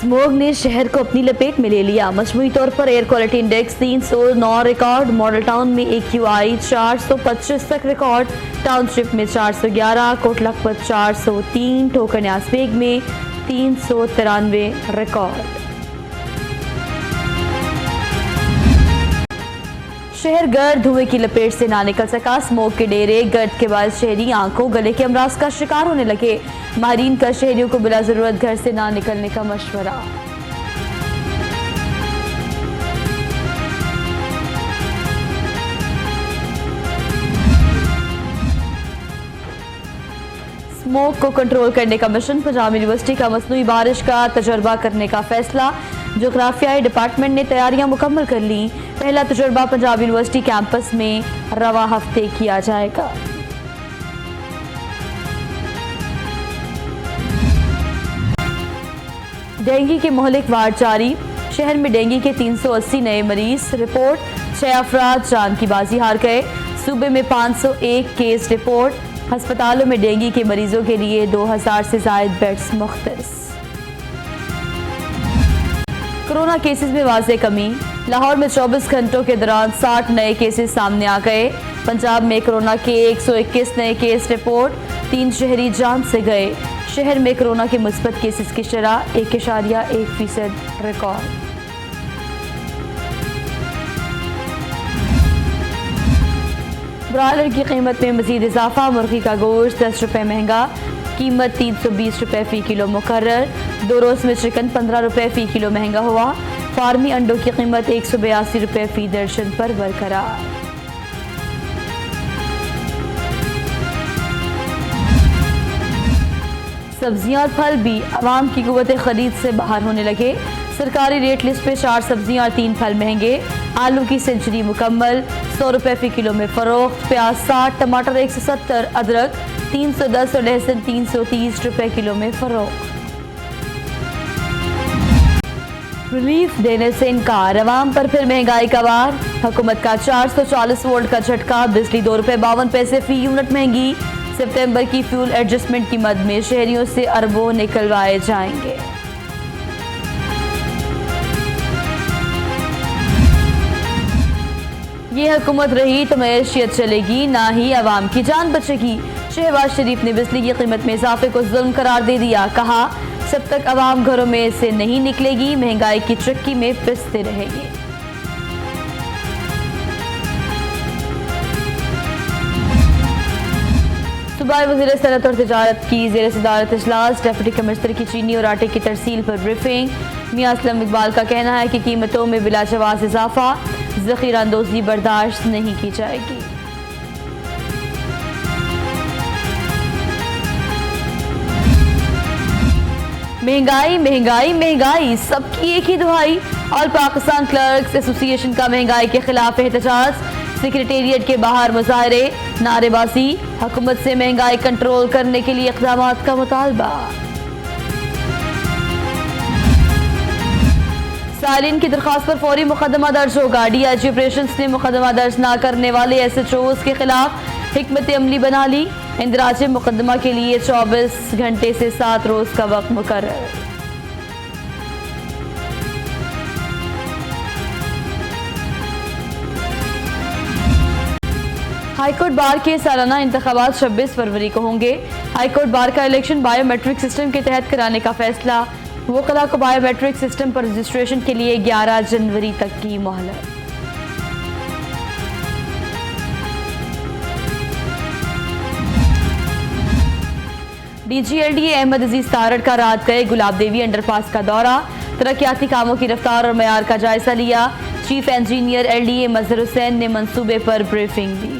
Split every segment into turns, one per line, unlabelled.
Smog ने शहर को अपनी लपेट में ले लिया। मजमूई तौर पर air quality index 309 record, model town में AQI 425 तक रिकॉर्ड, टाउनशिप में 411, कोटलखपत 403, ठोकर न्यासबेग में 393 रिकॉर्ड। शहर गर्द धुएं की लपेट से ना निकल सका। स्मोक के डेरे गर्द के बाद शहरी आंखों गले के अमराज का शिकार होने लगे। माहिरीन का शहरियों को बिला जरूरत घर से ना निकलने का मशवरा। स्मोक को कंट्रोल करने का मिशन। पंजाब यूनिवर्सिटी का मसनूई बारिश का तजर्बा करने का फैसला। जोग्राफियाई डिपार्टमेंट ने तैयारियां मुकम्मल कर ली। पहला तजर्बा पंजाब यूनिवर्सिटी कैंपस में रवा हफ्ते किया जाएगा। डेंगू के मोहलिक वार्ड जारी। शहर में डेंगू के 380 नए मरीज रिपोर्ट। 6 अफराद जान की बाजी हार गए। सूबे में 501 केस रिपोर्ट। अस्पतालों में डेंगू के मरीजों के लिए 2000 से जायद बेड्स मुख्तस। कोरोना केसेस में वाज़े कमी। लाहौर में 24 घंटों के दौरान 60 नए केसेस सामने आ गए। पंजाब में कोरोना के 121 नए केस रिपोर्ट। 3 शहरी जान से गए। शहर में कोरोना के मुस्बत केसेस की शरह 1.1% रिकॉर्ड। ब्रॉयलर की कीमत में मजीद इजाफा। मुर्गी का गोश्त 10 रुपये महंगा, कीमत 320 रुपये फ़ी किलो मुकर्रर। 2 रोज़ में चिकन 15 रुपये फ़ी किलो महंगा हुआ। फार्मी अंडों की कीमत 182 रुपये फ़ी दर्जन पर बरकरार। सब्जियां और फल भी आवाम की कुव्वत खरीद से बाहर होने लगे। सरकारी रेट लिस्ट पे 4 सब्जियां और 3 फल महंगे। आलू की सेंचुरी मुकम्मल, 100 रुपये फ़ी किलो में फ़रोख्त। प्याज 60, टमाटर 170, अदरक 310 और लहसुन 330 रुपये किलो में फ़रोख्त। रिलीफ देने से इनकार। अवाम पर फिर महंगाई का वार। हुकूमत का 440 वोल्ट का झटका। बिजली 2 रुपये 52 पैसे फ़ी यूनिट महंगी। सितंबर की फ्यूल एडजस्टमेंट की मद में शहरियों से अरबों निकलवाए जाएंगे। ये हुकूमत रही तो मैशियत चलेगी, ना ही अवाम की जान बचेगी। शहबाज शरीफ ने बिजली की कीमत में इजाफे को जुल्म करार दे दिया। कहा, जब तक अवाम घरों में से नहीं निकलेगी महंगाई की चक्की में पिसते रहेगी। सूबाई वज़ीर सनअत और तिजारत की ज़ेर सदारत इजलास। डिप्टी कमिश्नर की चीनी और आटे की तरसील पर ब्रीफिंग। मियां असलम इकबाल का कहना है कि कीमतों में बिलाजवाज़ इजाफा, ज़ख़ीरा अंदोज़ी बर्दाश्त नहीं की जाएगी। महंगाई महंगाई महंगाई, सबकी एक ही दुहाई। ऑल पाकिस्तान क्लर्क्स एसोसिएशन का महंगाई के खिलाफ एहतजाज। सेक्रेटेरिएट के बाहर मुजाहरे, नारेबाजी। हुकूमत से महंगाई कंट्रोल करने के लिए इक़दामात का मुतालबा। सालिन की दरख्वास्त पर फौरी मुकदमा दर्ज होगा। DIG ऑपरेशंस ने मुकदमा दर्ज न करने वाले SHOs के खिलाफ हिकमत अमली बना ली। इंदराज मुकदमा के लिए 24 घंटे से 7 रोज का वक्त मुकर्रर। हाईकोर्ट बार के सालाना इंतखाबात 26 फरवरी को होंगे। हाईकोर्ट बार का इलेक्शन बायोमेट्रिक सिस्टम के तहत कराने का फैसला। वकला को बायोमेट्रिक सिस्टम पर रजिस्ट्रेशन के लिए 11 जनवरी तक की मोहलत। DG LDA अहमद अजीज तारड़ का रात गए गुलाब देवी अंडरपास का दौरा। तरक्याती कामों की रफ्तार और मयार का जायजा लिया। चीफ इंजीनियर LDA मजहर हुसैन ने मंसूबे पर ब्रीफिंग दी।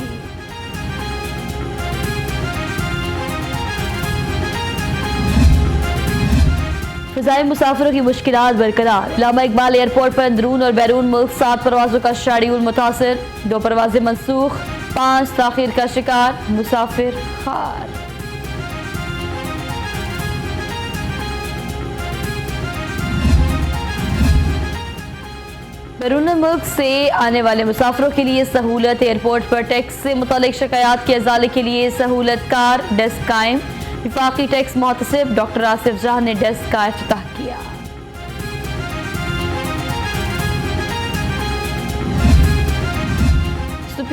फ़िज़ाई मुसाफिरों की मुश्किलात बरकरार। अल्लामा इकबाल एयरपोर्ट पर अंदरून और बैरून मुल्क 7 परवाज़ों का शेड्यूल मुतासिर। 2 परवाज़ें मनसूख, 5 ताख़ीर का शिकार। मुसाफिर खार। बैरून मुल्क से आने वाले मुसाफिरों के लिए सहूलत। एयरपोर्ट पर टैक्स से मुतालिक शिकायत के अजाले के लिए सहूलतकार डेस्क कायम। वफाकी टैक्स मुहतसिब डॉक्टर आसिफ जहाँ ने डेस्क का इफ्तिताह किया।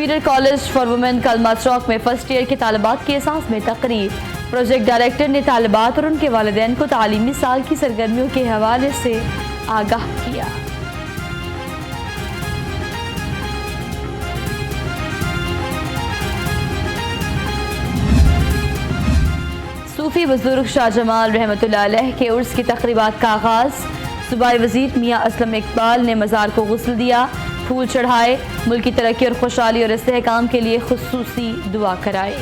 सुपीरियर कॉलेज फॉर वुमेन कलमा चौक में फर्स्ट ईयर के तालिबात के एहसास में तकरीब। प्रोजेक्ट डायरेक्टर ने तालिबात और उनके वालिदैन को तालीमी साल की सरगर्मियों के हवाले से आगाह किया। सूफी बुजुर्ग शाह जमाल रहमतुल्लाह अलैह के उर्स की तकरीबात का आगाज। सूबाई वजीर मियाँ असलम इकबाल ने मज़ार को गुस्ल दिया, फूल चढ़ाए, मुल्क की तरक्की और खुशहाली और इस्तेहकाम के लिए खुसूसी दुआ कराई।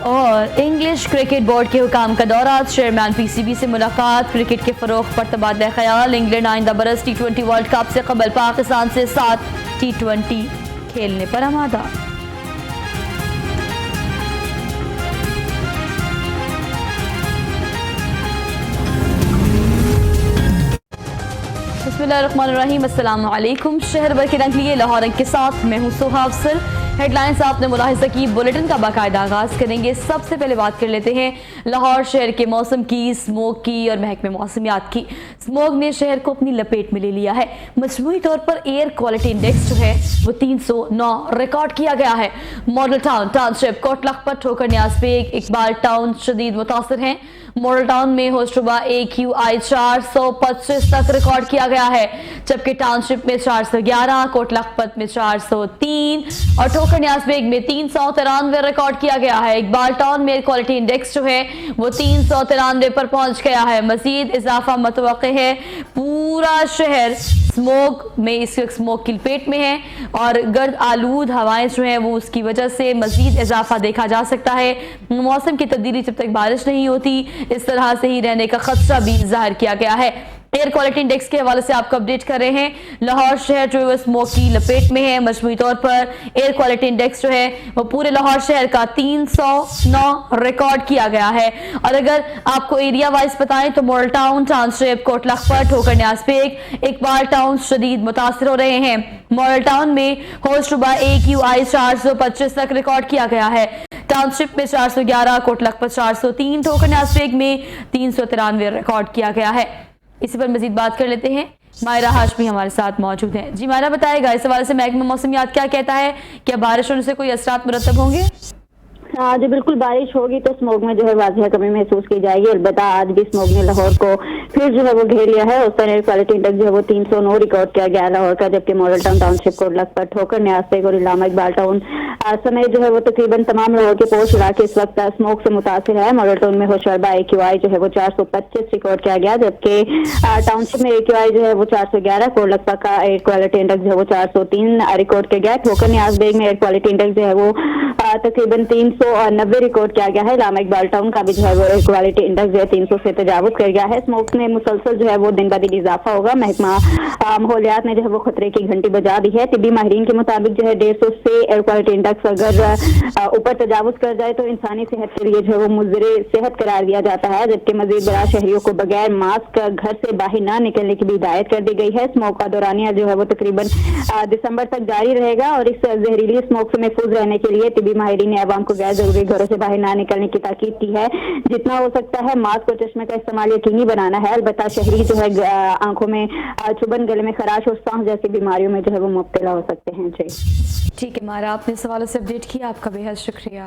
और इंग्लिश क्रिकेट बोर्ड के हुकाम का दौरा, चेयरमैन पीसीबी से मुलाकात, क्रिकेट के फरोग पर तबादला ख्याल। इंग्लैंड आइंदा बरस T20 वर्ल्ड कप से कबल पाकिस्तान से 7 T20 खेलने पर आमादा। बिस्मिल्लाहिर्रहमानिर्रहीम, अस्सलाम वालेकुम। शहर भर के रंग लिए लाहौर रंग के साथ मैं हूं सोहा अफसर। हेडलाइंस आपने मुलाहिजा की, बुलेटिन का बाकायदा आगाज करेंगे। सबसे पहले बात कर लेते हैं लाहौर शहर के मौसम की, स्मोक की और महकमे मौसमियात की। स्मोक ने शहर को अपनी लपेट में ले लिया है। मजमूई तौर पर एयर क्वालिटी इंडेक्स जो है वो 309 रिकॉर्ड किया गया है। Model town, township, Kot Lakhpat, Thokar Niaz bag, Iqbal town शदीद मुतासिर हैं। मॉडल टाउन में होशरुबा AQI 425 तक रिकॉर्ड किया गया है, जबकि टाउनशिप में 411, कोट लखपत में 403 और ठोकर न्याज बेग में 393 रिकॉर्ड किया गया है। इकबाल टाउन में एयर क्वालिटी इंडेक्स जो है वो 393 पर पहुंच गया है। मजीद इजाफा मुतवक्के है। पूरा शहर स्मोक में, इस वक्त स्मोक की लपेट में है और गर्द आलूद हवाएं जो है वो उसकी वजह से मजीद इजाफा देखा जा सकता है। मौसम की तब्दीली जब तक बारिश नहीं होती इस तरह से ही रहने का खदशा भी जाहिर किया गया है। एयर क्वालिटी इंडेक्स के हवाले से आपको अपडेट कर रहे हैं। लाहौर शहर जो है वो स्मोक की लपेट में है। मजमूई तौर पर एयर क्वालिटी इंडेक्स जो है वो पूरे लाहौर शहर का 309 रिकॉर्ड किया गया है। और अगर आपको एरिया वाइज बताएं तो model town, township, Kot Lakhpat, Thokar Niaz bag, Iqbal town शदीद मुतासिर हो रहे हैं। मॉडल टाउन में होशरुबा AQI 425 तक रिकॉर्ड किया गया है। टाउनशिप में 411, कोट लखपत 403, ठोकर न्याज बेग में 393 रिकॉर्ड किया गया है। इसी पर मजीद बात कर लेते हैं। मायरा हाशमी हमारे साथ मौजूद हैं। जी मायरा, बताएगा इस हवाले से महकमा मौसमियात क्या कहता है? क्या बारिश होने से कोई असरात मुरतब होंगे?
हाँ जी, बिल्कुल बारिश होगी तो स्मोक में जो है वाज़ह कमी महसूस की जाएगी। अलबत्ता आज भी स्मोक ने लाहौर को फिर जो है वो घेर लिया है। उस पर एयर क्वालिटी इंडेक्स जो है वो 309 रिकॉर्ड किया गया लाहौर का, जबकि model town, township, Kot Lakhpat, Thokar Niaz bag और इलामा इकबाल टाउन समेत जो है वो तकरीबन तमाम लाहौर के पोश इलाके इस वक्त स्मोक से मुतासिर है। मॉडल टाउन में होशरुबा AQI जो है वो 425 रिकॉर्ड किया गया, जबकि टाउनशिप में AQI जो है वो 411, कोट लखपत का एयर क्वालिटी इंडेक्स जो है वो 403 रिकॉर्ड किया गया। ठोकर न्याज बेग में एयर क्वालिटी इंडेक्स जो है वो तकरीबन 390 रिकॉर्ड किया गया है। इलामा इकबाल टाउन का भी जो है वो एयर क्वालिटी इंडेक्स जो है 300 से तजावुज कर गया है। स्मोक में मुसलसल जो है वो दिन ब दिन इजाफा होगा। महकमा माहौलियात ने जो है वो खतरे की घंटी बजा दी है। तिब्बी माहिरीन के मुताबिक जो है 150 से एयर क्वालिटी इंडेक्स अगर ऊपर तजावुज कर जाए तो इंसानी सेहत के लिए जो है वो मुज़रे सेहत करार दिया जाता है, जबकि मजीद बड़ा शहरियों को बगैर मास्क घर से बाहर ना निकलने की भी हिदायत कर दी गई है। स्मोक का दौरानिया जो है वो तकरीबन दिसंबर तक जारी रहेगा और इस जहरीली स्मोक से महफूज रहने के लिए तिब्बी माहिरीन ने अवाम को गैर जरूरी घरों से बाहर ना निकलने की ताकीद की है। जितना हो सकता है मास्क और चश्मे का इस्तेमाल यकीनी बनाना है। अलबत्ता शहरी जो है आंखों में चुभन, गले में खराश और सांस जैसी बीमारियों में जो है वो मुब्तला हो सकते हैं। जी
ठीक है मायरा, आपने इस हवाले से अपडेट किया, आपका बेहद शुक्रिया।